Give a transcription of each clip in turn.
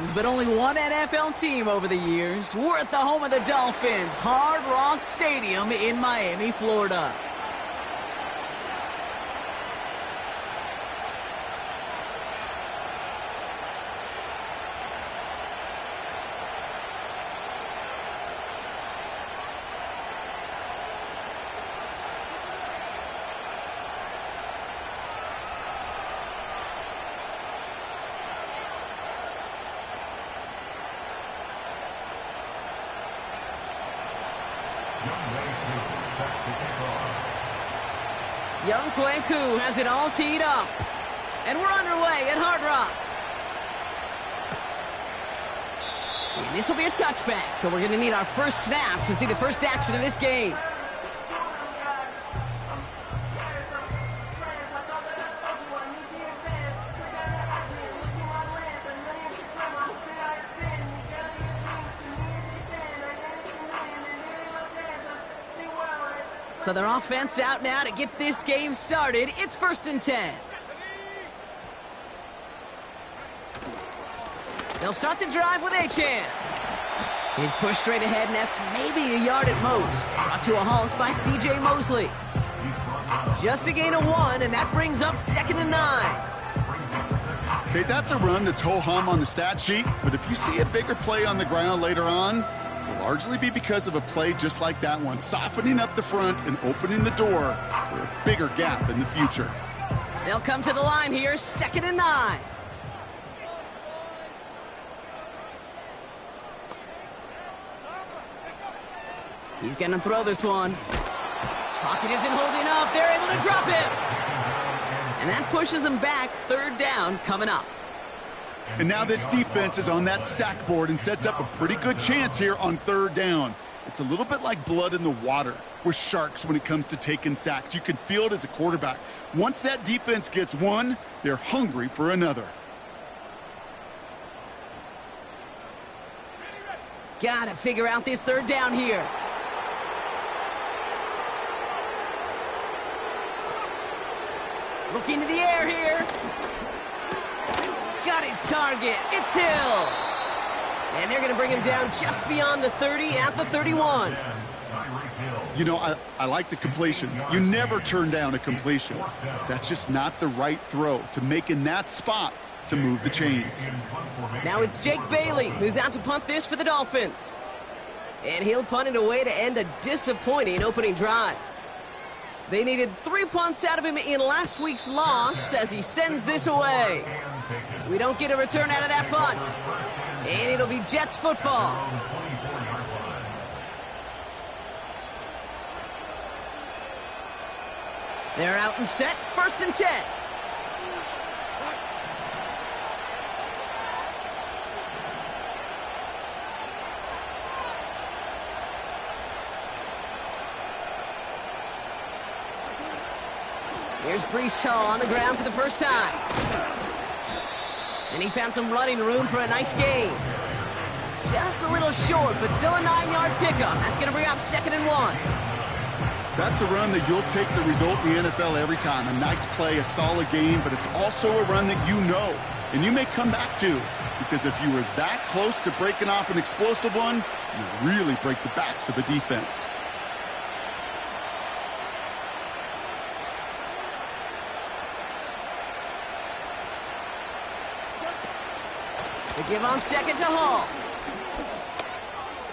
fans, but only one NFL team over the years. We're at the home of the Dolphins, Hard Rock Stadium in Miami, Florida. Young Kweku has it all teed up. And we're underway at Hard Rock. And this will be a touchback, so we're going to need our first snap to see the first action of this game. So their offense out now to get this game started. It's 1st and 10. They'll start the drive with Achane. He's pushed straight ahead, and that's maybe a yard at most. Brought to a halt by C.J. Mosley. Just a gain of 1, and that brings up 2nd and 9. Okay, that's a run that's ho-hum on the stat sheet, but if you see a bigger play on the ground later on, it'll largely be because of a play just like that one, softening up the front and opening the door for a bigger gap in the future. They'll come to the line here, 2nd and 9. He's going to throw this one. Pocket isn't holding up. They're able to drop him. And that pushes them back. 3rd down coming up. And now this defense is on that sack board and sets up a pretty good chance here on 3rd down. It's a little bit like blood in the water with sharks when it comes to taking sacks. You can feel it as a quarterback. Once that defense gets one, they're hungry for another. Gotta figure out this 3rd down here. Looking to the air here. Got his target. It's Hill. And they're going to bring him down just beyond the 30 at the 31. You know, I like the completion. You never turn down a completion. That's just not the right throw to make in that spot to move the chains. Now it's Jake Bailey who's out to punt this for the Dolphins. And he'll punt it away to end a disappointing opening drive. They needed 3 punts out of him in last week's loss as he sends this away. We don't get a return out of that punt. And it'll be Jets football. They're out and set, 1st and 10. Here's Breece Hall on the ground for the first time. And he found some running room for a nice gain. Just a little short, but still a 9-yard pickup. That's going to bring up 2nd and 1. That's a run that you'll take the result in the NFL every time. A nice play, a solid game, but it's also a run that you know, and you may come back to. Because if you were that close to breaking off an explosive one, you really break the backs of a defense. They give on 2nd to Hall.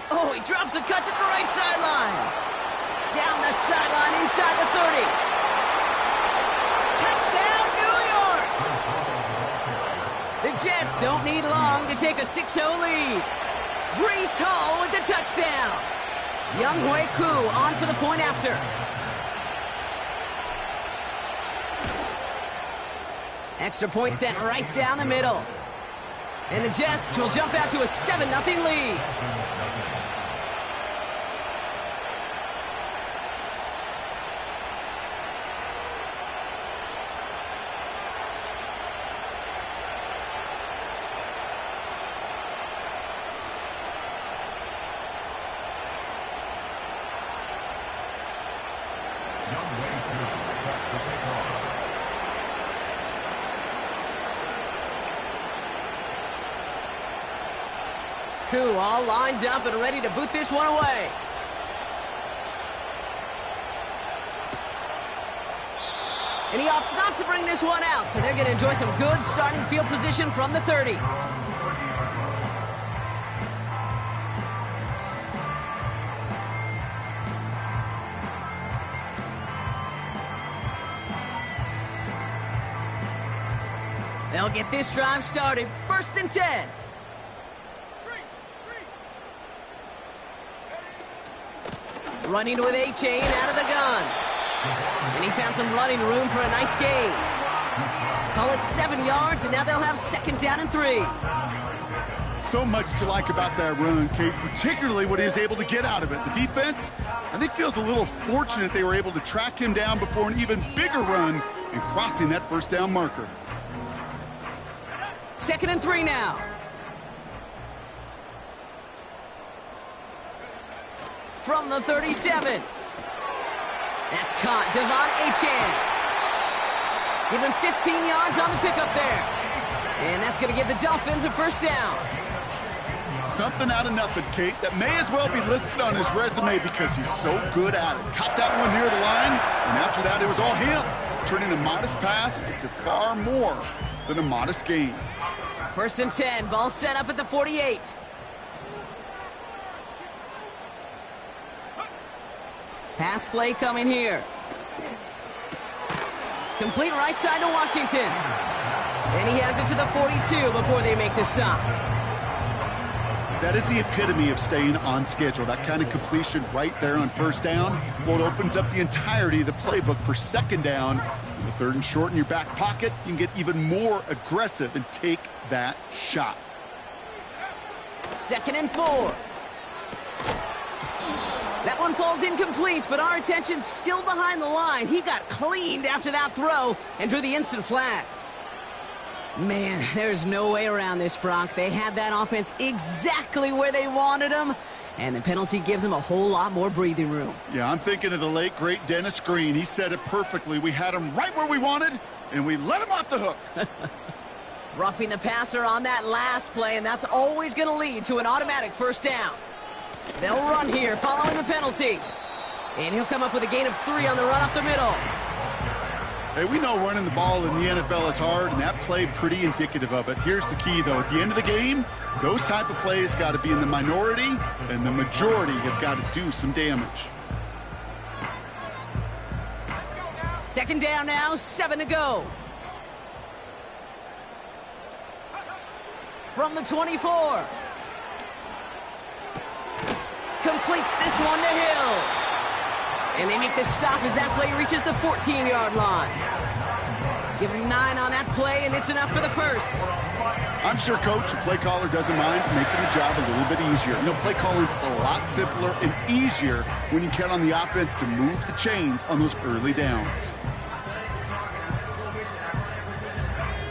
Oh, he drops a cut to the right sideline. Down the sideline inside the 30. Touchdown, New York! The Jets don't need long to take a 6-0 lead. Breece Hall with the touchdown. Young Kweku on for the point after. Extra point sent right down the middle. And the Jets will jump out to a 7-0 lead. Cool, all lined up and ready to boot this one away. And he opts not to bring this one out, so they're going to enjoy some good starting field position from the 30. They'll get this drive started. 1st and 10. Running with A-Chain out of the gun. And he found some running room for a nice gain. Call it 7 yards, and now they'll have 2nd down and 3. So much to like about that run, Kate, particularly what he was able to get out of it. The defense, I think, feels a little fortunate they were able to track him down before an even bigger run and crossing that 1st down marker. 2nd and 3 now. From the 37. That's caught. Devon Achane. Give him 15 yards on the pickup there. And that's going to give the Dolphins a 1st down. Something out of nothing, Kate, that may as well be listed on his resume because he's so good at it. Caught that one near the line, and after that, it was all him. Turning a modest pass into far more than a modest gain. 1st and 10, ball set up at the 48. Pass play coming here. Complete right side to Washington. And he has it to the 42 before they make the stop. That is the epitome of staying on schedule. That kind of completion right there on 1st down. Well, it opens up the entirety of the playbook for 2nd down. With 3rd and short in your back pocket, you can get even more aggressive and take that shot. 2nd and 4. That one falls incomplete, but our attention's still behind the line. He got cleaned after that throw and drew the instant flag. Man, there's no way around this, Brock. They had that offense exactly where they wanted them, and the penalty gives them a whole lot more breathing room. Yeah, I'm thinking of the late, great Dennis Green. He said it perfectly. We had him right where we wanted, and we let him off the hook. Roughing the passer on that last play, and that's always going to lead to an automatic 1st down. They'll run here following the penalty. And he'll come up with a gain of 3 on the run up the middle. Hey, we know running the ball in the NFL is hard, and that play pretty indicative of it. Here's the key, though. At the end of the game, those type of plays got to be in the minority, and the majority have got to do some damage. 2nd down now, 7 to go. From the 24. Completes this one to Hill. And they make the stop as that play reaches the 14-yard line. Give him 9 on that play, and it's enough for the 1st. I'm sure, Coach, the play caller doesn't mind making the job a little bit easier. You know, play calling's a lot simpler and easier when you count on the offense to move the chains on those early downs.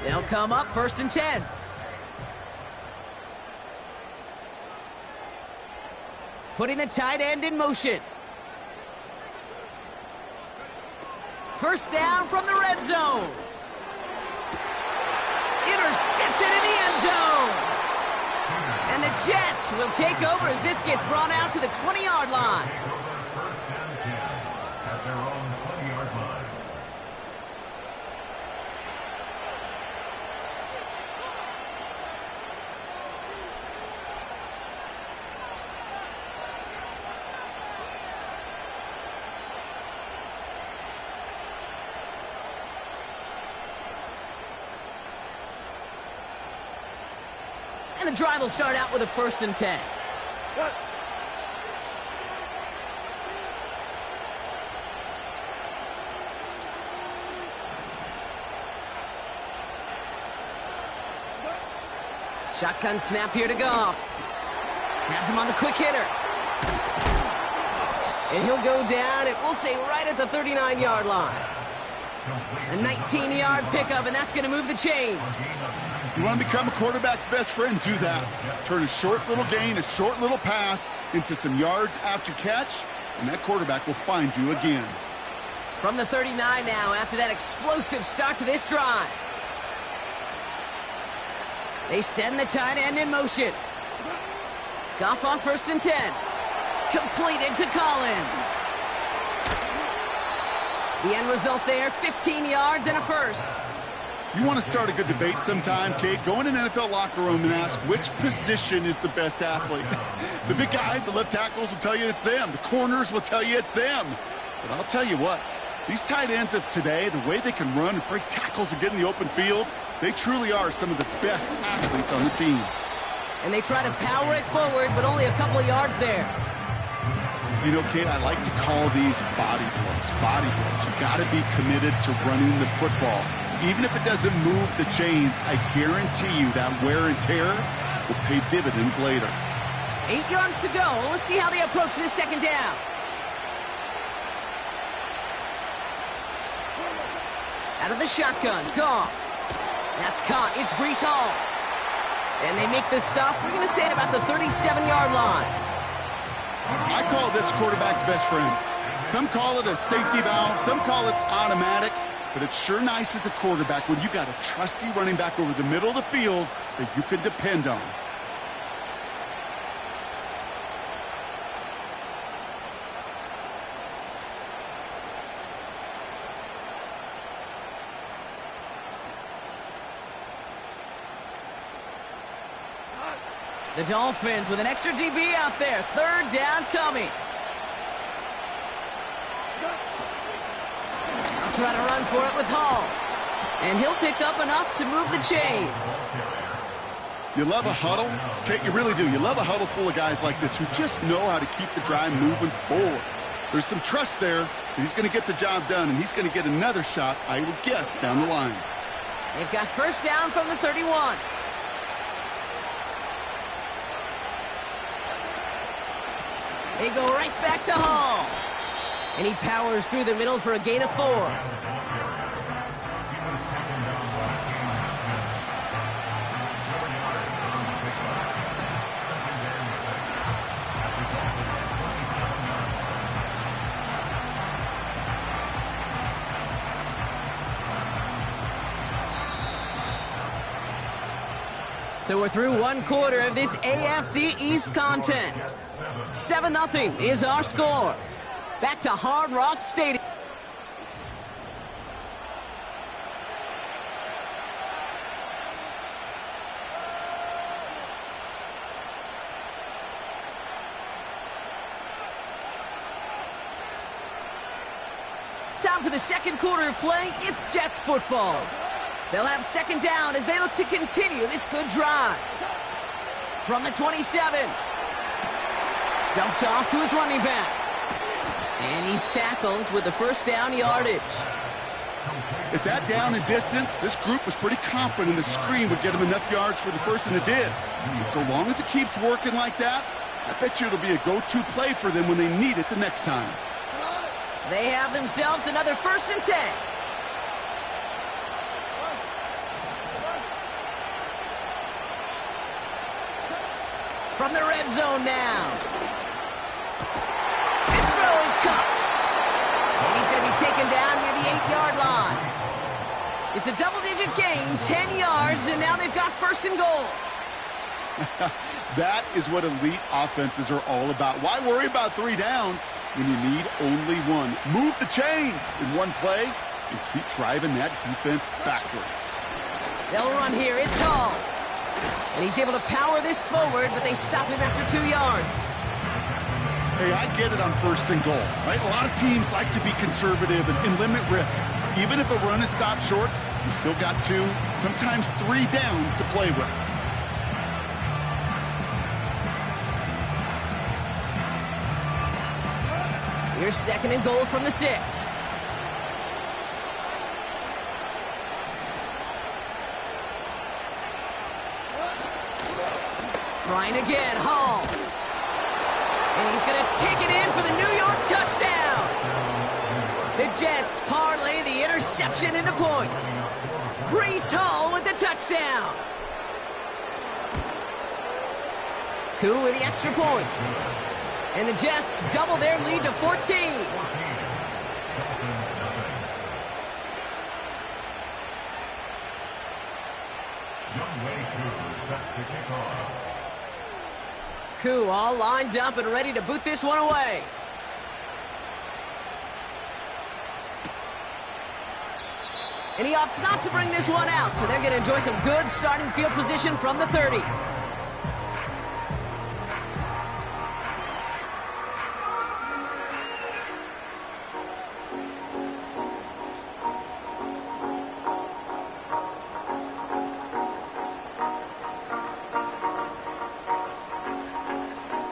They'll come up 1st and 10. Putting the tight end in motion. 1st down from the red zone. Intercepted in the end zone. And the Jets will take over as this gets brought out to the 20-yard line. And the drive will start out with a 1st and 10. What? Shotgun snap here to Goff. Has him on the quick hitter. And he'll go down, and we'll say right at the 39-yard line. A 19-yard pickup, and that's going to move the chains. You want to become a quarterback's best friend, do that. Turn a short little gain, a short little pass into some yards after catch, and that quarterback will find you again. From the 39 now, after that explosive start to this drive. They send the tight end in motion. Goff on 1st and 10. Completed to Collins. The end result there, 15 yards and a first. You want to start a good debate sometime, Kate? Go in an NFL locker room and ask which position is the best athlete. The big guys, the left tackles will tell you it's them. The corners will tell you it's them. But I'll tell you what, these tight ends of today, the way they can run and break tackles and get in the open field, they truly are some of the best athletes on the team. And they try to power it forward, but only a couple of yards there. You know, Kate, I like to call these body blows. Body blows. You got to be committed to running the football. Even if it doesn't move the chains, I guarantee you that wear and tear will pay dividends later. 8 yards to go. Let's see how they approach this second down. Out of the shotgun, Goff. That's caught. It's Breece Hall. And they make the stop. We're going to say it about the 37-yard line. I call this quarterback's best friend. Some call it a safety valve. Some call it automatic. But it's sure nice as a quarterback when you got a trusty running back over the middle of the field that you can depend on. The Dolphins with an extra DB out there. 3rd down coming. Try to run for it with Hall. And he'll pick up enough to move the chains. You love a huddle? Kate, you really do. You love a huddle full of guys like this who just know how to keep the drive moving forward. There's some trust there that he's going to get the job done, and he's going to get another shot, I would guess, down the line. They've got 1st down from the 31. They go right back to Hall. And he powers through the middle for a gain of 4. So we're through 1 quarter of this AFC East contest. 7-0 is our score. Back to Hard Rock Stadium. Time for the second quarter of play. It's Jets football. They'll have 2nd down as they look to continue this good drive. From the 27. Dumped off to his running back. And he's tackled with the 1st down yardage. At that down and distance, this group was pretty confident the screen would get him enough yards for the first, and it did. And so long as it keeps working like that, I bet you it'll be a go-to play for them when they need it the next time. They have themselves another 1st and 10. From the red zone now. This throw is caught. And he's going to be taken down near the 8-yard line. It's a double-digit gain, 10 yards, and now they've got 1st and goal. That is what elite offenses are all about. Why worry about 3 downs when you need only 1? Move the chains in one play and keep driving that defense backwards. They'll run here. It's Hall. And he's able to power this forward, but they stop him after 2 yards. Hey, I get it on 1st and goal, right? A lot of teams like to be conservative and limit risk. Even if a run is stopped short, you still got 2, sometimes 3 downs to play with. Here's 2nd and goal from the 6. Trying again, Hall. And he's going to take it in for the New York touchdown. The Jets parlay the interception into points. Breece Hall with the touchdown. Koo with the extra point. And the Jets double their lead to 14. Koo all lined up and ready to boot this one away. And he opts not to bring this one out, so they're going to enjoy some good starting field position from the 30.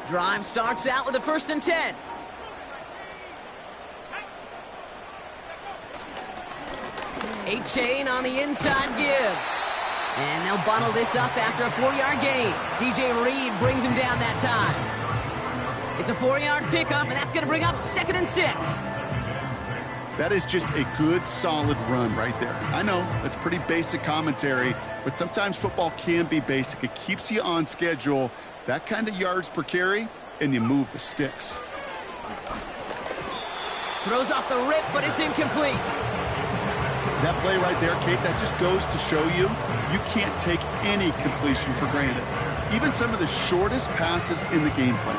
Drive starts out with a 1st and 10. A-chain on the inside give. And they'll bundle this up after a 4-yard gain. DJ Reed brings him down that time. It's a 4-yard pickup, and that's going to bring up 2nd and 6. That is just a good, solid run right there. I know, that's pretty basic commentary, but sometimes football can be basic. It keeps you on schedule, that kind of yards per carry, and you move the sticks. Throws off the rip, but it's incomplete. That play right there, Kate, that just goes to show you, you can't take any completion for granted. Even some of the shortest passes in the game plan.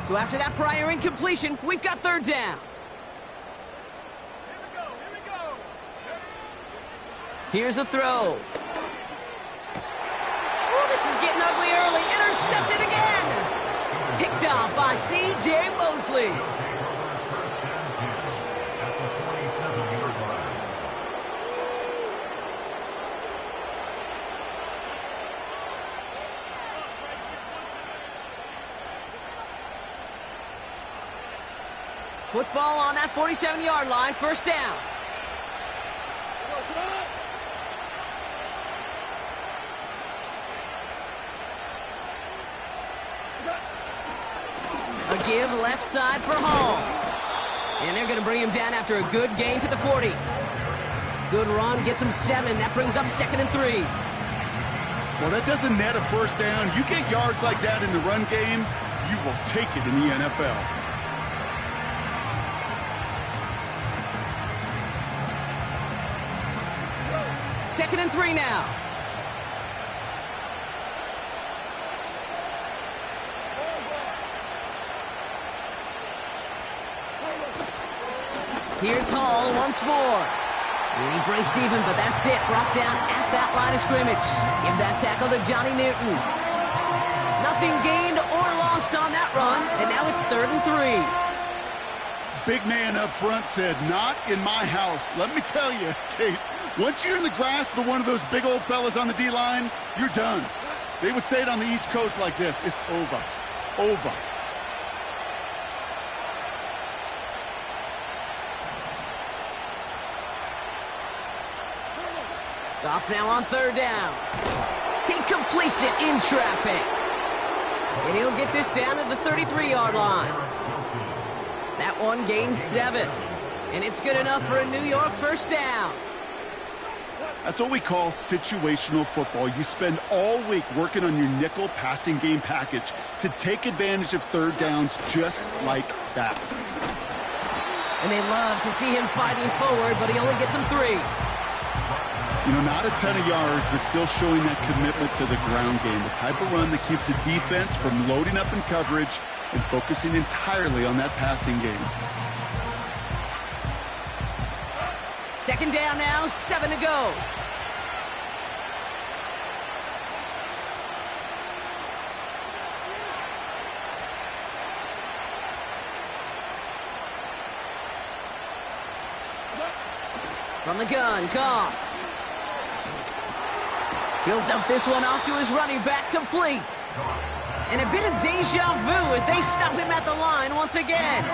So after that prior incompletion, we've got 3rd down. Here's a throw. Oh, this is getting ugly early. Intercepted again. Picked off by C.J. Mosley. Football on that 47-yard line, 1st down. A give left side for Hall. And they're going to bring him down after a good gain to the 40. Good run, gets him 7. That brings up 2nd and 3. Well, that doesn't net a 1st down. You get yards like that in the run game, you will take it in the NFL. Second and 3 now. Here's Hall once more. And he breaks even, but that's it. Brought down at that line of scrimmage. Give that tackle to Johnny Newton. Nothing gained or lost on that run, and now it's 3rd and 3. Big man up front said, not in my house. Let me tell you, Kate, once you're in the grasp of one of those big old fellas on the D-line, you're done. They would say it on the East Coast like this, it's over. Over. Off now on 3rd down. He completes it in traffic. And he'll get this down to the 33-yard line. That one gains 7. And it's good enough for a New York 1st down. That's what we call situational football. You spend all week working on your nickel passing game package to take advantage of 3rd downs just like that. And they love to see him fighting forward, but he only gets them 3. You know, not a ton of yards, but still showing that commitment to the ground game. The type of run that keeps the defense from loading up in coverage and focusing entirely on that passing game. 2nd down now, 7 to go. From the gun, Goff. He'll dump this one off to his running back, complete. And a bit of deja vu as they stop him at the line once again.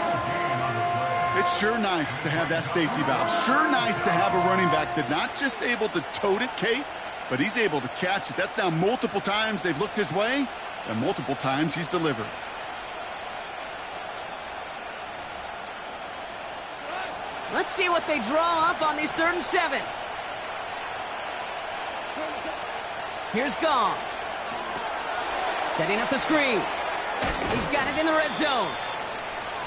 It's sure nice to have that safety valve. Sure nice to have a running back that's not just able to tote it, Kate, but he's able to catch it. That's now multiple times they've looked his way, and multiple times he's delivered. Let's see what they draw up on these 3rd and 7. Here's Goff. Setting up the screen. He's got it in the red zone.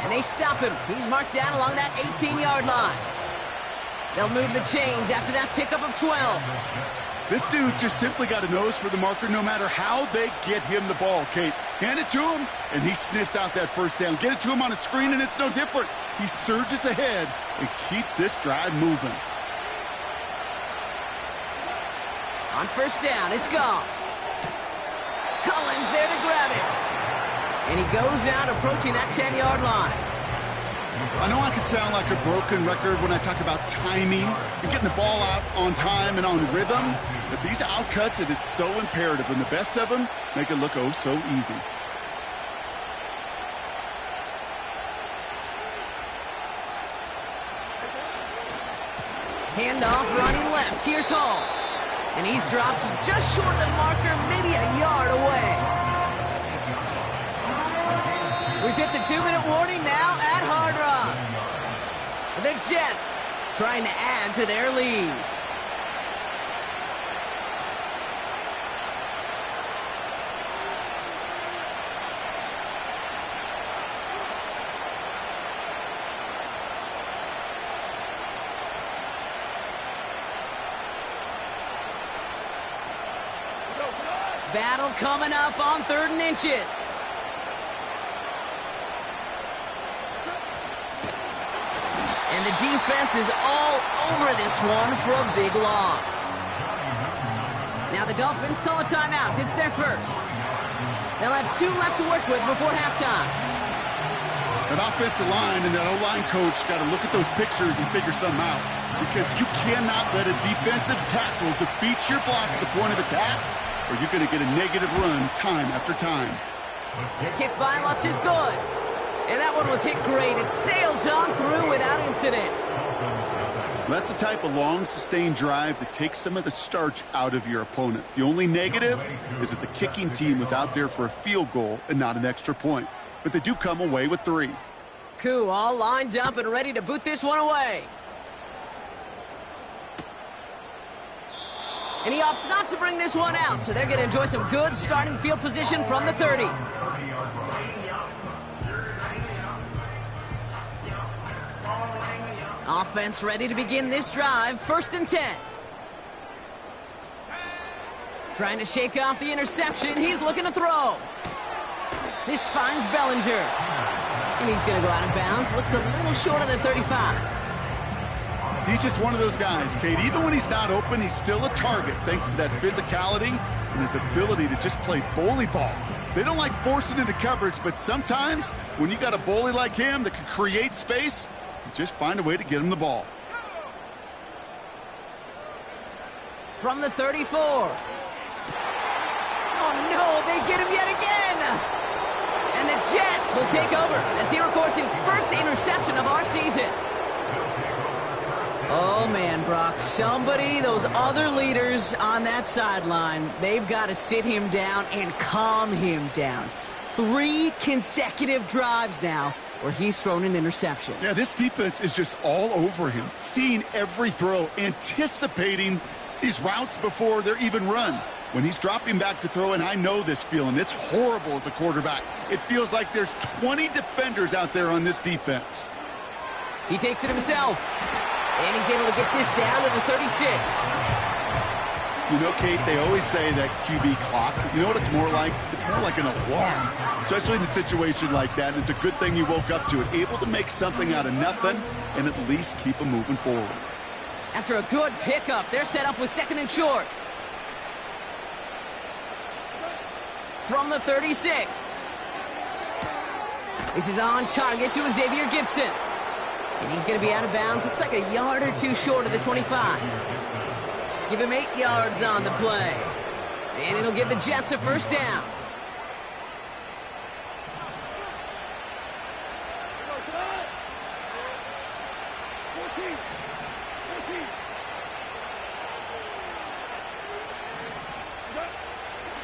And they stop him. He's marked down along that 18-yard line. They'll move the chains after that pickup of 12. This dude just simply got a nose for the marker no matter how they get him the ball, Kate. Hand it to him, and he sniffs out that first down. Get it to him on a screen, and it's no different. He surges ahead and keeps this drive moving. On first down, it's Goff. Collins there to grab it. And he goes out approaching that 10-yard line. I know I could sound like a broken record when I talk about timing and getting the ball out on time and on rhythm, but these outcuts, it is so imperative, and the best of them make it look oh so easy. Handoff running left. Here's Hall. And he's dropped just short of the marker, maybe a yard away. We've hit the 2-minute warning now at Hard Rock. The Jets trying to add to their lead. Battle coming up on 3rd and inches. And the defense is all over this one for a big loss. Now the Dolphins call a timeout. It's their first. They'll have 2 left to work with before halftime. That offensive line and that O-line coach got to look at those pictures and figure something out, because you cannot let a defensive tackle defeat your block at the point of attack, or you're going to get a negative run time after time. The kick by Lutz is good. And that one was hit great. It sails on through without incident. That's the type of long, sustained drive that takes some of the starch out of your opponent. The only negative is that the kicking team was out there for a field goal and not an extra point. But they do come away with 3. Koo all lined up and ready to boot this one away. And he opts not to bring this one out, so they're going to enjoy some good starting field position from the 30. Offense ready to begin this drive. 1st and 10. Trying to shake off the interception. He's looking to throw. This finds Bellinger. And he's going to go out of bounds. Looks a little short of the 35. He's just one of those guys, Kate. Even when he's not open, he's still a target thanks to that physicality and his ability to just play bully ball. They don't like forcing into coverage, but sometimes when you got a bully like him that can create space, you just find a way to get him the ball. From the 34. Oh, no, they get him yet again. And the Jets will take over as he records his first interception of our season. Oh, man, Brock, those other leaders on that sideline, they've got to sit him down and calm him down. 3 consecutive drives now where he's thrown an interception. Yeah, this defense is just all over him, seeing every throw, anticipating these routes before they're even run. When he's dropping back to throw, and I know this feeling, it's horrible as a quarterback. It feels like there's 20 defenders out there on this defense. He takes it himself. And he's able to get this down to the 36. You know, Kate, they always say that QB clock, you know what it's more like? It's more like an alarm, especially in a situation like that. It's a good thing you woke up to it, able to make something out of nothing and at least keep them moving forward. After a good pickup, they're set up with 2nd and short. From the 36. This is on target to Xavier Gibson. And he's going to be out of bounds. Looks like a yard or 2 short of the 25. Give him 8 yards on the play. And it'll give the Jets a first down.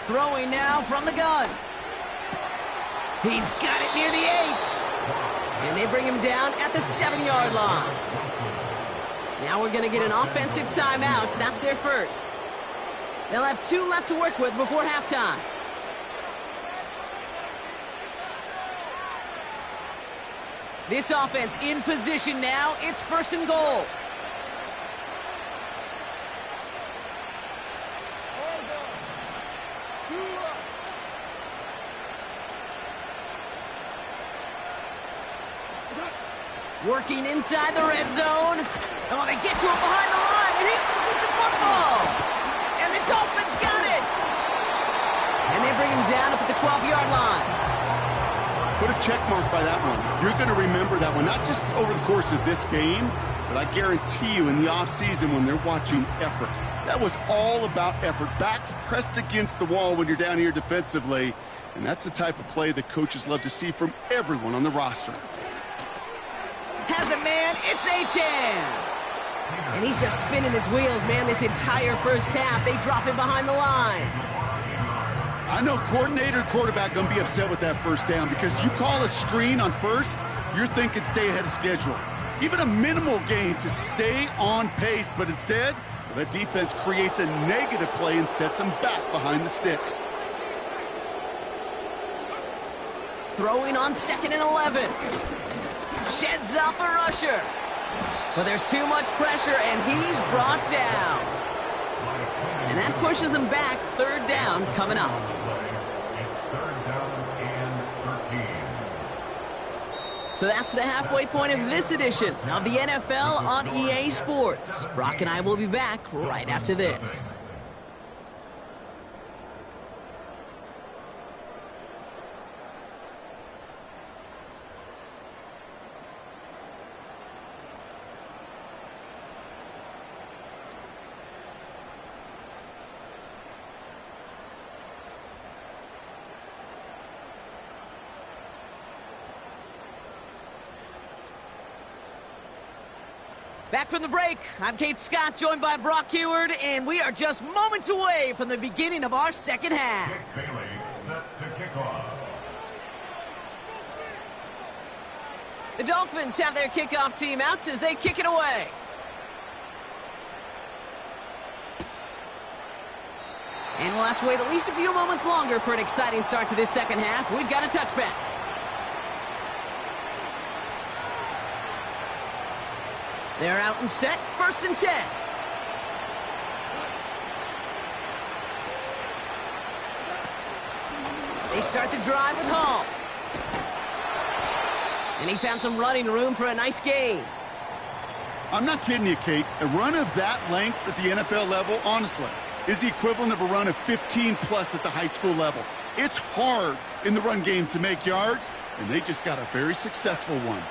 Throwing now from the gun. He's got it near the 8. And they bring him down at the 7-yard line. Now we're going to get an offensive timeout. That's their first. They'll have 2 left to work with before halftime. This offense in position now. It's 1st and goal. Working inside the red zone. Oh, they get to him behind the line, and he loses the football. And the Dolphins got it. And they bring him down up at the 12-yard line. Put a check mark by that one. You're going to remember that one, not just over the course of this game, but I guarantee you in the offseason when they're watching effort. That was all about effort. Backs pressed against the wall when you're down here defensively, and that's the type of play that coaches love to see from everyone on the roster. Has it, man. It's H.M. And he's just spinning his wheels, man, this entire first half. They drop him behind the line. I know coordinator and quarterback going to be upset with that first down because you call a screen on first, you're thinking stay ahead of schedule. Even a minimal gain to stay on pace, but instead, the defense creates a negative play and sets them back behind the sticks. Throwing on 2nd and 11. Sheds up a rusher. But there's too much pressure, and he's brought down. And that pushes him back. 3rd down coming up. It's 3rd down and 13. So that's the halfway point of this edition of the NFL on EA Sports. Brock and I will be back right after this. Back from the break, I'm Kate Scott, joined by Brock Heward, and we are just moments away from the beginning of our second half. Jake Bailey set to kick off. The Dolphins have their kickoff team out as they kick it away. And we'll have to wait at least a few moments longer for an exciting start to this second half. We've got a touchback. They're out and set, 1st and 10. They start the drive with Hall. And he found some running room for a nice gain. I'm not kidding you, Kate. A run of that length at the NFL level, honestly, is the equivalent of a run of 15-plus at the high school level. It's hard in the run game to make yards, and they just got a very successful one.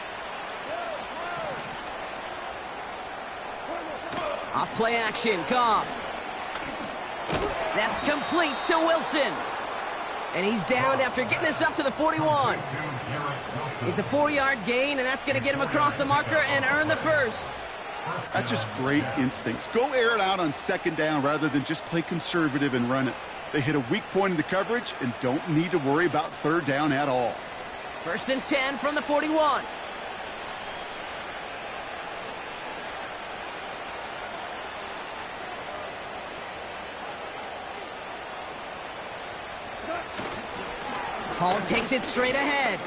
Off play action, Goff. That's complete to Wilson. And he's down after getting this up to the 41. It's a 4-yard gain, and that's going to get him across the marker and earn the first. That's just great instincts. Go air it out on 2nd down rather than just play conservative and run it. They hit a weak point in the coverage and don't need to worry about 3rd down at all. 1st and 10 from the 41. Hall takes it straight ahead.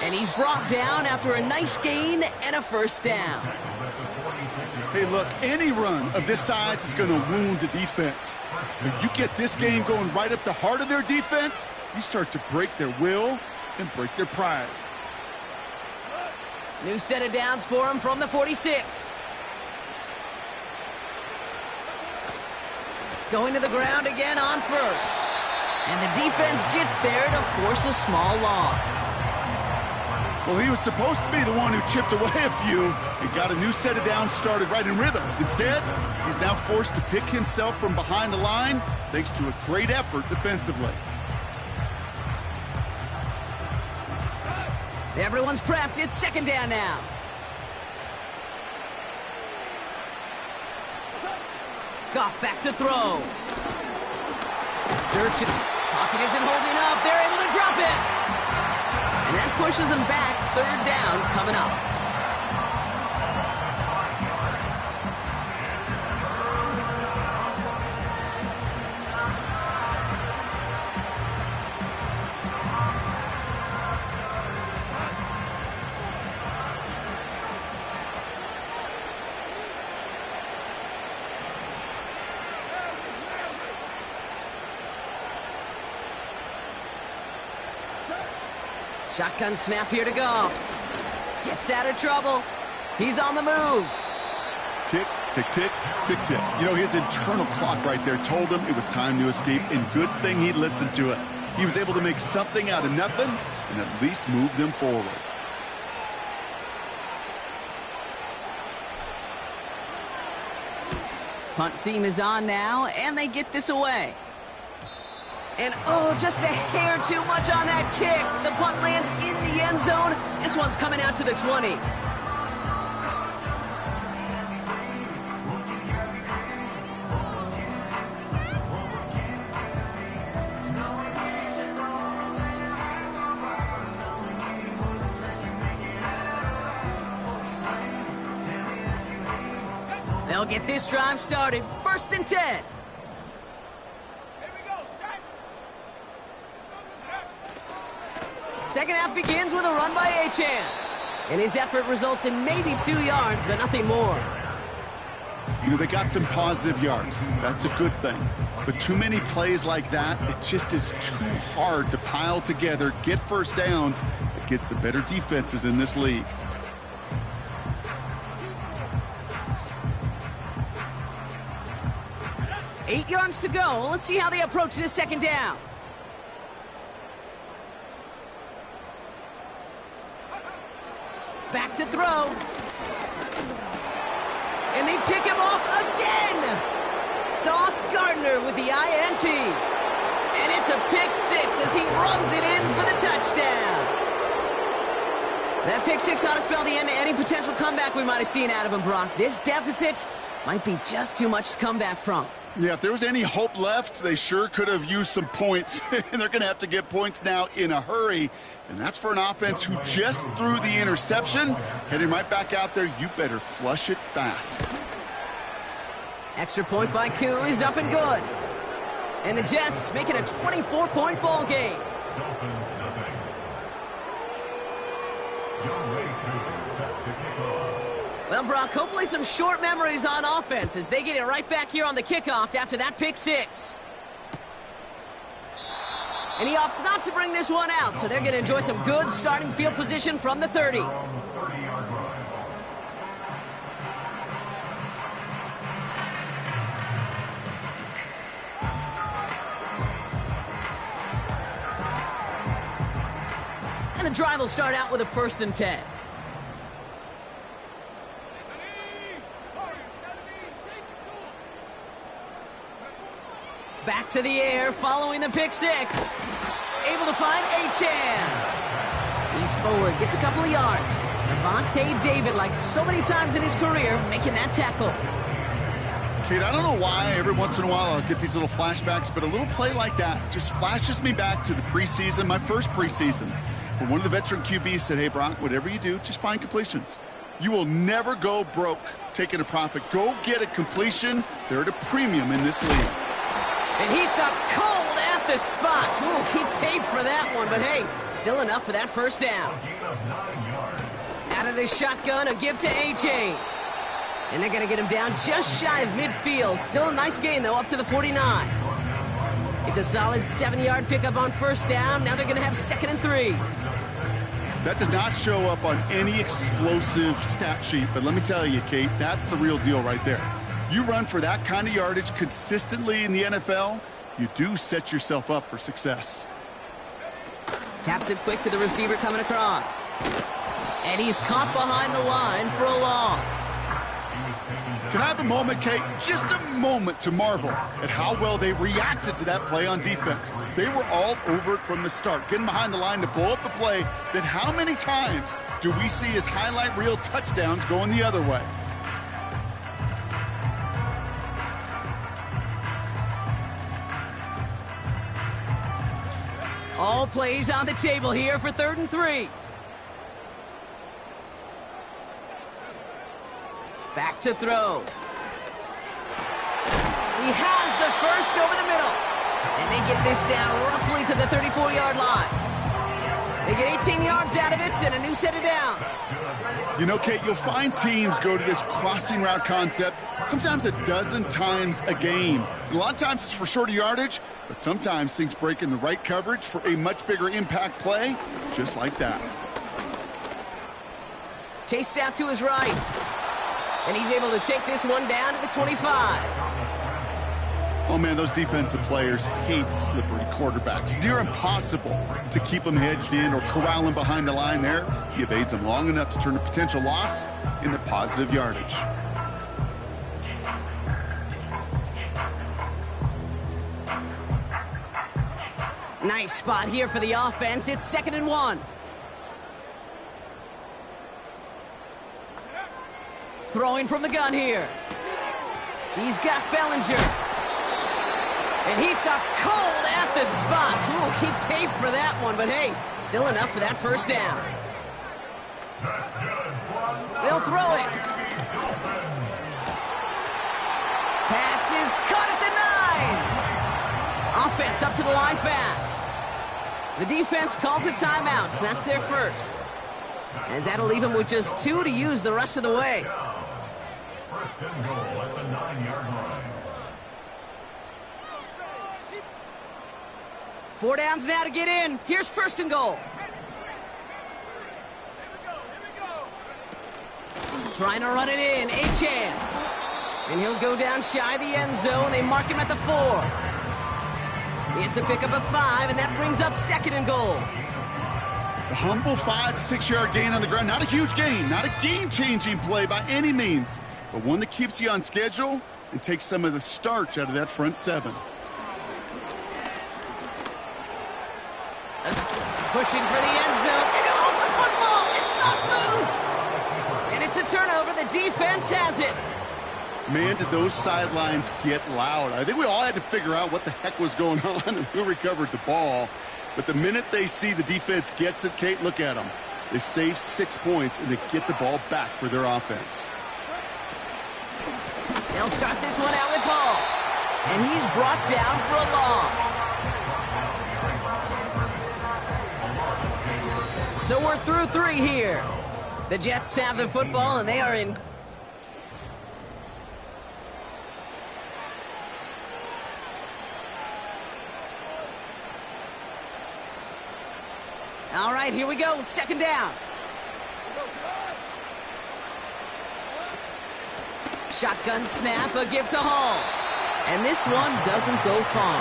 And he's brought down after a nice gain and a 1st down. Hey, look, any run of this size is going to wound the defense. If you get this game going right up the heart of their defense, you start to break their will and break their pride. New set of downs for him from the 46. Going to the ground again on 1st. And the defense gets there to force a small loss. Well, he was supposed to be the one who chipped away a few and got a new set of downs started right in rhythm. Instead, he's now forced to pick himself from behind the line thanks to a great effort defensively. Everyone's prepped. It's 2nd down now. Goff back to throw. Searching. Pocket isn't holding up. They're able to drop it. And that pushes them back. 3rd down coming up. Shotgun snap here to go. Gets out of trouble. He's on the move. Tick, tick, tick, tick, tick. You know, his internal clock right there told him it was time to escape, and good thing he listened to it. He was able to make something out of nothing and at least move them forward. Punt team is on now, and they get this away. And, oh, just a hair too much on that kick. The punt lands in the end zone. This one's coming out to the 20. They'll get this drive started. 1st and 10. Second half begins with a run by Achane. And his effort results in maybe 2 yards, but nothing more. You know, they got some positive yards. That's a good thing. But too many plays like that, it just is too hard to pile together, get first downs. It gets the better defenses in this league. Eight yards to go. Let's see how they approach this second down. Back to throw. And they pick him off again. Sauce Gardner with the INT. And it's a pick six as he runs it in for the touchdown. That pick six ought to spell the end to any potential comeback we might have seen out of him, Brock. This deficit might be just too much to come back from. Yeah, if there was any hope left, they sure could have used some points. And they're going to have to get points now in a hurry. And that's for an offense who just threw the interception. Heading right back out there, you better flush it fast. Extra point by Koo is up and good. And the Jets make it a 24-point ball game. Dolphins nothing. John Wayne set to kick off. Well, Brock, hopefully some short memories on offense as they get it right back here on the kickoff after that pick six. And he opts not to bring this one out, so they're going to enjoy some good starting field position from the 30. And the drive will start out with a 1st and 10. Back to the air following the pick six. Able to find Achane. He's forward, gets a couple of yards. Avonte David, like so many times in his career, making that tackle. Kate, I don't know why every once in a while I'll get these little flashbacks, but a little play like that just flashes me back to the preseason, my first preseason. When one of the veteran QBs said, hey, Brock, whatever you do, just find completions. You will never go broke taking a profit. Go get a completion. They're at a premium in this league. And he stopped cold at the spot. Ooh, he paid for that one, but hey, still enough for that first down. Out of the shotgun, a give to Achane. And they're going to get him down just shy of midfield. Still a nice gain, though, up to the 49. It's a solid 7-yard pickup on first down. Now they're going to have 2nd and 3. That does not show up on any explosive stat sheet, but let me tell you, Kate, that's the real deal right there. You run for that kind of yardage consistently in the NFL, you do set yourself up for success. Taps it quick to the receiver coming across. And he's caught behind the line for a loss. Can I have a moment, Kate? Just a moment to marvel at how well they reacted to that play on defense. They were all over it from the start, getting behind the line to blow up a play that how many times do we see as highlight reel touchdowns going the other way? All plays on the table here for 3rd and 3. Back to throw. He has the first over the middle. And they get this down roughly to the 34-yard line. They get 18 yards out of it and a new set of downs. You know, Kate, you'll find teams go to this crossing route concept sometimes a dozen times a game. A lot of times it's for shorter yardage, But sometimes things break in the right coverage for a much bigger impact play, just like that. Chased out to his right. And he's able to take this one down to the 25. Oh, man, those defensive players hate slippery quarterbacks. Near impossible to keep them hedged in or corral them behind the line there. He evades them long enough to turn a potential loss into positive yardage. Nice spot here for the offense. It's 2nd and 1. Throwing from the gun here. He's got Bellinger. And he stopped cold at the spot. Ooh, he paid for that one, but hey, still enough for that first down. They'll throw it. Pass is caught at the 9. Offense up to the line fast. The defense calls a timeout, so that's their first. As that'll leave them with just 2 to use the rest of the way. First and goal at the 9-yard line. 4 downs now to get in. Here's 1st and goal. Trying to run it in. Achan. And he'll go down shy of the end zone. They mark him at the 4. It's a pickup of 5, and that brings up 2nd and goal. The humble 5 to 6 yard gain on the ground. Not a huge gain. Not a game-changing play by any means. But one that keeps you on schedule and takes some of the starch out of that front 7. Pushing for the end zone. And he lost the football. It's not loose. And it's a turnover. The defense has it. Man, did those sidelines get loud. I think we all had to figure out what the heck was going on and who recovered the ball. But the minute they see the defense gets it, Kate, look at them. They save 6 points, and they get the ball back for their offense. They'll start this one out with Hall. And he's brought down for a loss. So we're through 3 here. The Jets have the football, and they are in. All right, here we go. 2nd down. Shotgun snap, a give to Hall. And this one doesn't go far.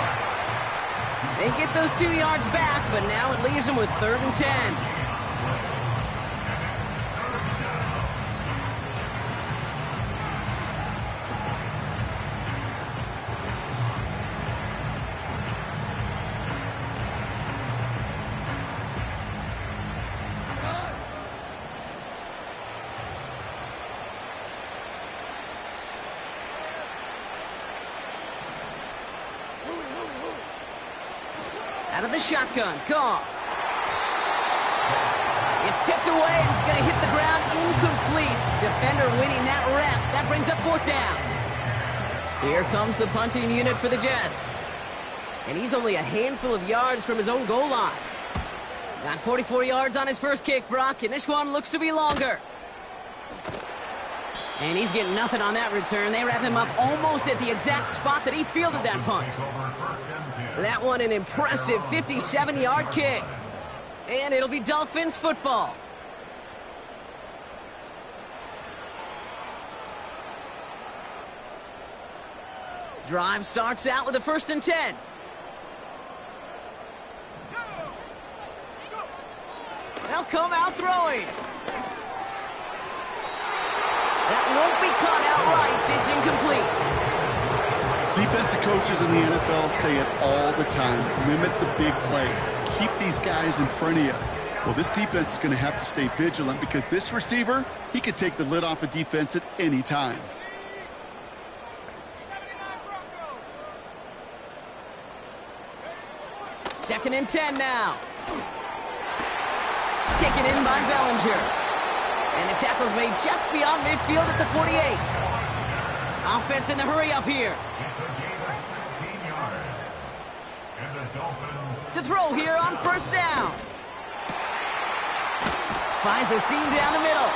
They get those 2 yards back, but now it leaves them with 3rd and 10. Out of the shotgun, Goff. It's tipped away, and it's going to hit the ground incomplete. Defender winning that rep. That brings up 4th down. Here comes the punting unit for the Jets. And he's only a handful of yards from his own goal line. Got 44 yards on his first kick, Brock, and this one looks to be longer. And he's getting nothing on that return. They wrap him up almost at the exact spot that he fielded that punt. That one an impressive 57-yard kick. And it'll be Dolphins football. Drive starts out with a 1st and 10. They'll come out throwing. That won't be caught outright. It's incomplete. Defensive coaches in the NFL say it all the time. Limit the big play. Keep these guys in front of you. Well, this defense is going to have to stay vigilant because this receiver, he could take the lid off a defense at any time. Second and 10 now. Taken in by Bellinger. And the tackle's made just beyond midfield at the 48. Offense in the hurry up here. To throw here on 1st down. Finds a seam down the middle.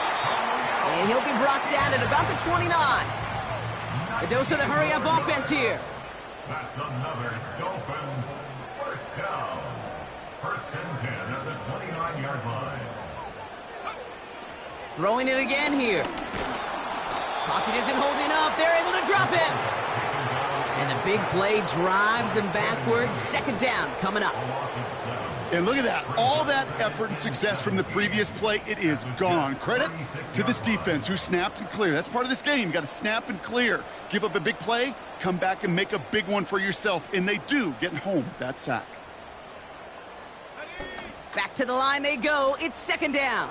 And he'll be brought down at about the 29. A dose of the hurry up offense here. That's another Dolphins first down. First and 10 at the 29-yard line. Throwing it again here. Pocket isn't holding up. They're able to drop him. And the big play drives them backwards. Second down coming up. And look at that. All that effort and success from the previous play, it is gone. Credit to this defense who snapped and cleared. That's part of this game. You got to snap and clear. Give up a big play, come back and make a big one for yourself. And they do, getting home with that sack. Back to the line they go. It's second down.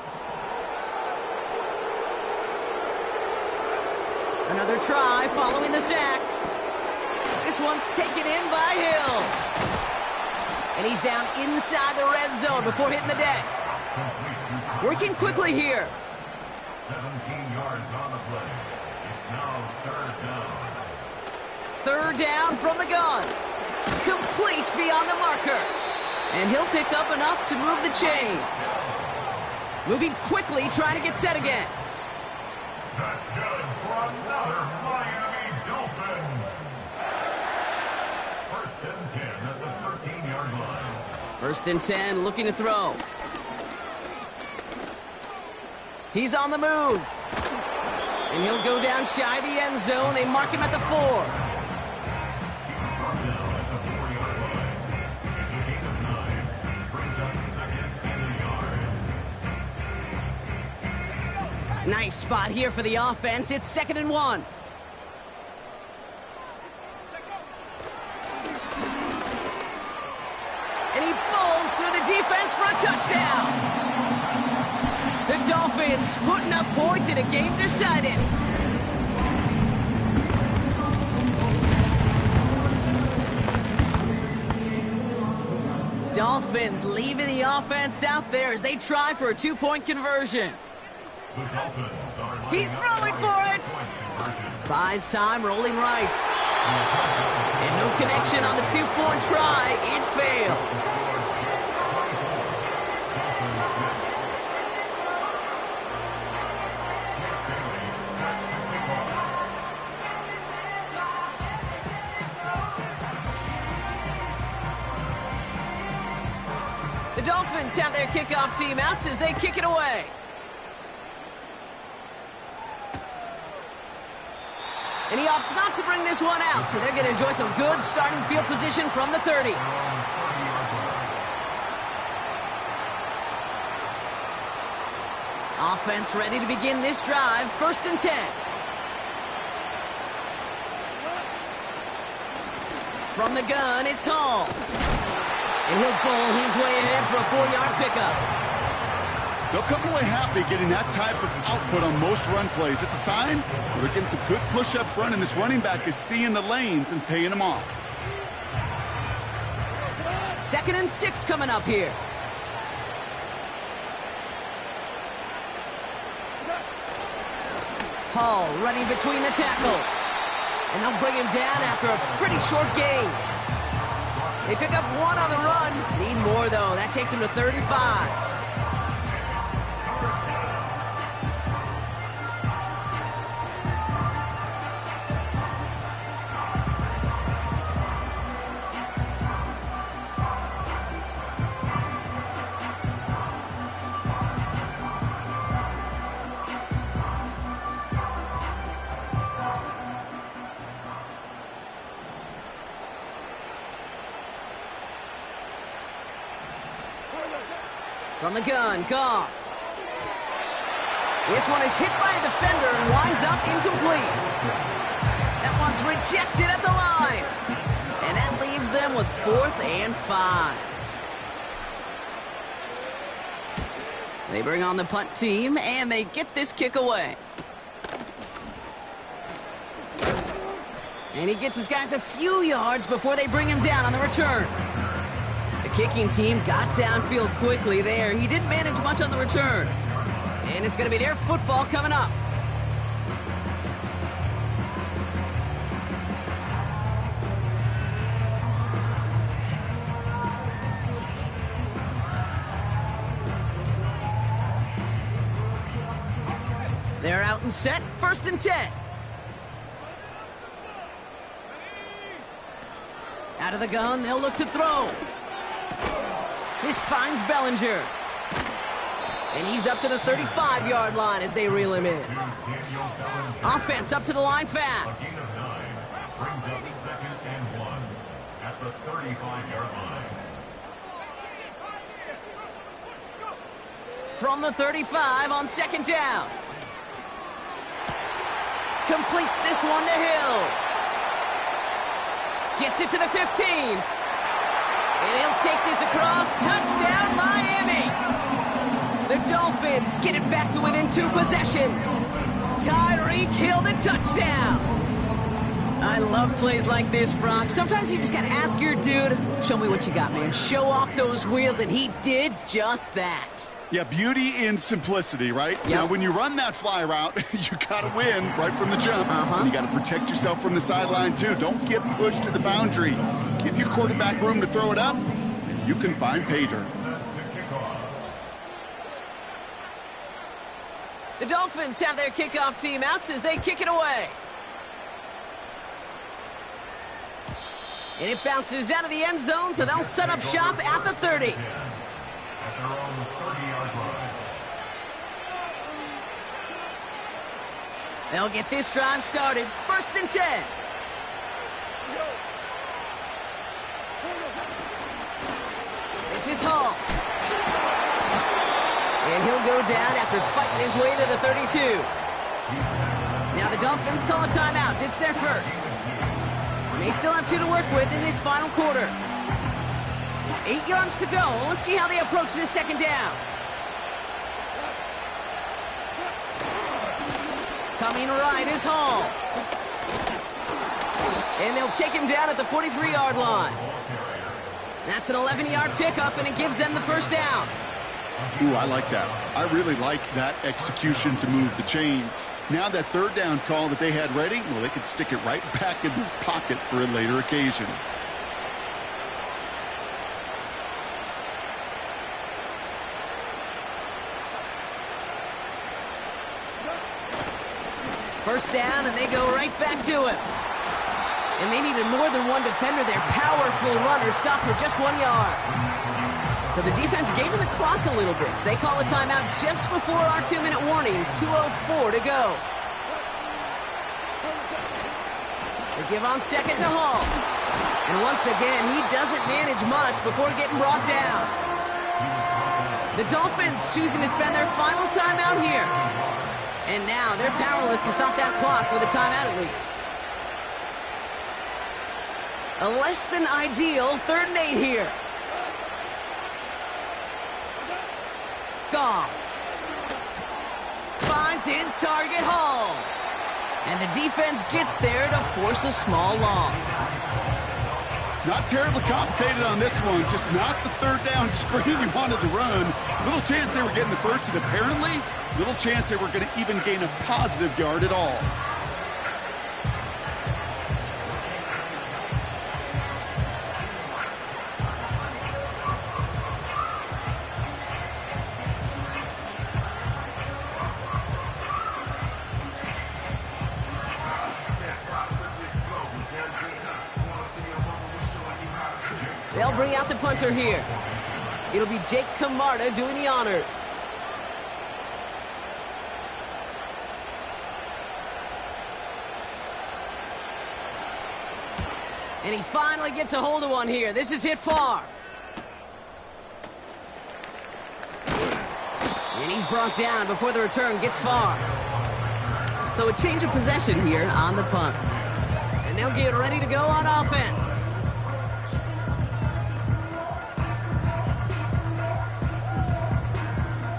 Another try following the sack. This one's taken in by Hill. And he's down inside the red zone before hitting the deck. Working quickly here. 17 yards on the play. It's now third down. Third down from the gun. Complete beyond the marker. And he'll pick up enough to move the chains. Moving quickly, trying to get set again. That's good for another Miami Dolphin. First and 10 at the 13-yard line. First and 10, looking to throw. He's on the move. And he'll go down shy of the end zone. They mark him at the 4. Nice spot here for the offense. It's second and 1. And he bowls through the defense for a touchdown. The Dolphins putting up points in a game decided. Dolphins leaving the offense out there as they try for a 2-point conversion. He's throwing for it. Buys time, rolling right. And no connection on the 2-point try. It fails. The Dolphins have their kickoff team out as they kick it away. And he opts not to bring this one out, so they're going to enjoy some good starting field position from the 30. Offense ready to begin this drive. First and 10. From the gun, it's Hall. And he'll bowl his way ahead for a 4-yard pickup. They'll come away happy getting that type of output on most run plays. It's a sign they're getting some good push up front, and this running back is seeing the lanes and paying them off. Second and 6 coming up here. Hall running between the tackles. And they'll bring him down after a pretty short gain. They pick up 1 on the run. Need more, though. That takes him to 35. From the gun, Goff. This one is hit by a defender and winds up incomplete. That one's rejected at the line. And that leaves them with 4th and 5. They bring on the punt team, and they get this kick away. And he gets his guys a few yards before they bring him down on the return. The kicking team got downfield quickly there. He didn't manage much on the return. And it's going to be their football coming up. They're out and set. First and 10. Out of the gun, they'll look to throw. This finds Bellinger. And he's up to the 35-yard line as they reel him in. Offense up to the line fast. Brings up 2nd and 1 at the 35-yard line. From the 35 on 2nd down. Completes this one to Hill. Gets it to the 15. And he'll take this across. Touchdown, Miami. The Dolphins get it back to within 2 possessions. Tyreek Hill the touchdown. I love plays like this, Brock. Sometimes you just got to ask your dude, show me what you got, man. Show off those wheels, and he did just that. Yeah, beauty in simplicity, right? Yep. Now, when you run that fly route, you got to win right from the jump. And you got to protect yourself from the sideline, too. Don't get pushed to the boundary. Give your quarterback room to throw it up, and you can find pay dirt. The Dolphins have their kickoff team out as they kick it away. And it bounces out of the end zone, so they'll set up shop at the 30. At their own 30-yard line. They'll get this drive started. 1st and 10. This is Hall. And he'll go down after fighting his way to the 32. Now the Dolphins call a timeout. It's their first. They still have 2 to work with in this final quarter. 8 yards to go. Let's see how they approach this 2nd down. Coming right is Hall. And they'll take him down at the 43-yard line. That's an 11-yard pickup, and it gives them the 1st down. Ooh, I like that. I really like that execution to move the chains. Now that 3rd down call that they had ready, well, they could stick it right back in their pocket for a later occasion. First down, and they go right back to him. And they needed more than one defender. Their powerful runner stopped for just 1 yard. So the defense gave him the clock a little bit. So they call a timeout just before our 2-minute warning. 2:04 to go. They give on 2nd to Hall. And once again, he doesn't manage much before getting brought down. The Dolphins choosing to spend their final timeout here. And now they're powerless to stop that clock with a timeout at least. A less than ideal 3rd and 8 here. Goff finds his target, Hall. And the defense gets there to force a small loss. Not terribly complicated on this one. Just not the 3rd down screen you wanted to run. Little chance they were getting the 1st, and apparently little chance they were going to even gain a positive yard at all. They'll bring out the punter here. It'll be Jake Camarda doing the honors. And he finally gets a hold of one here. This is hit far. And he's brought down before the return gets far. So a change of possession here on the punt. And they'll get ready to go on offense.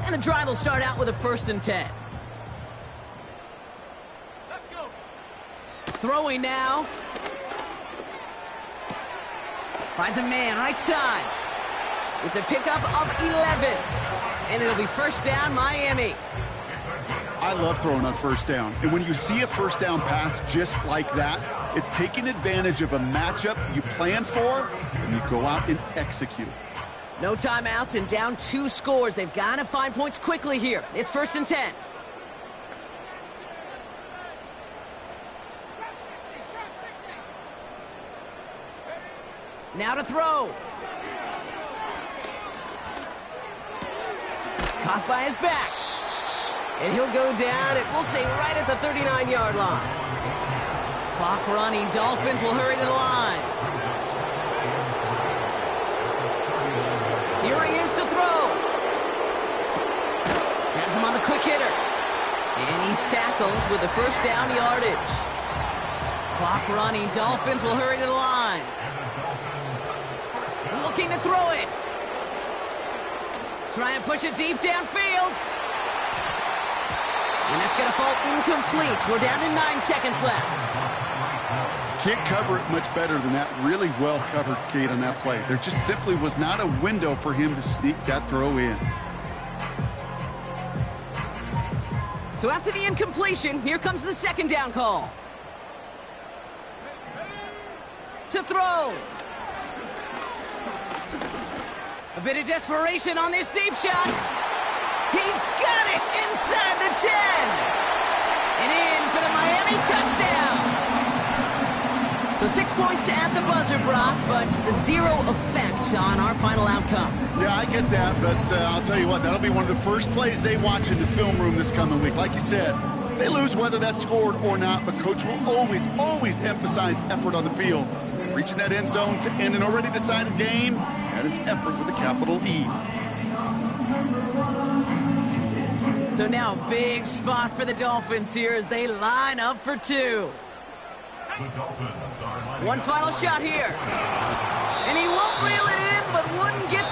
And the drive will start out with a 1st and 10. Let's go. Throwing now. Finds a man right side. It's a pickup of 11. And it'll be 1st down, Miami. I love throwing on 1st down. And when you see a 1st down pass just like that, it's taking advantage of a matchup you plan for, and you go out and execute. No timeouts and down 2 scores. They've got to find points quickly here. It's 1st and 10. Now to throw. Caught by his back. And he'll go down, and we'll say right at the 39-yard line. Clock running. Dolphins will hurry to the line. Here he is to throw. Has him on the quick hitter. And he's tackled with the first down yardage. Clock running. Dolphins will hurry to the line. Looking to throw it. Trying to push it deep downfield. And that's going to fall incomplete. We're down to 9 seconds left. Can't cover it much better than that. Really well covered, Kate, on that play. There just simply was not a window for him to sneak that throw in. So after the incompletion, here comes the second down call. To throw. A bit of desperation on this deep shot. He's got it inside the 10. And in for the Miami touchdown. So 6 points at the buzzer, Brock, but 0 effect on our final outcome. Yeah, I get that, but I'll tell you what, that'll be one of the first plays they watch in the film room this coming week. Like you said, they lose whether that's scored or not, but Coach will always emphasize effort on the field. Reaching that end zone to end an already decided game, that is effort with a capital E. So now a big spot for the Dolphins here as they line up for 2. One final shot here. And he won't reel it in, but wouldn't get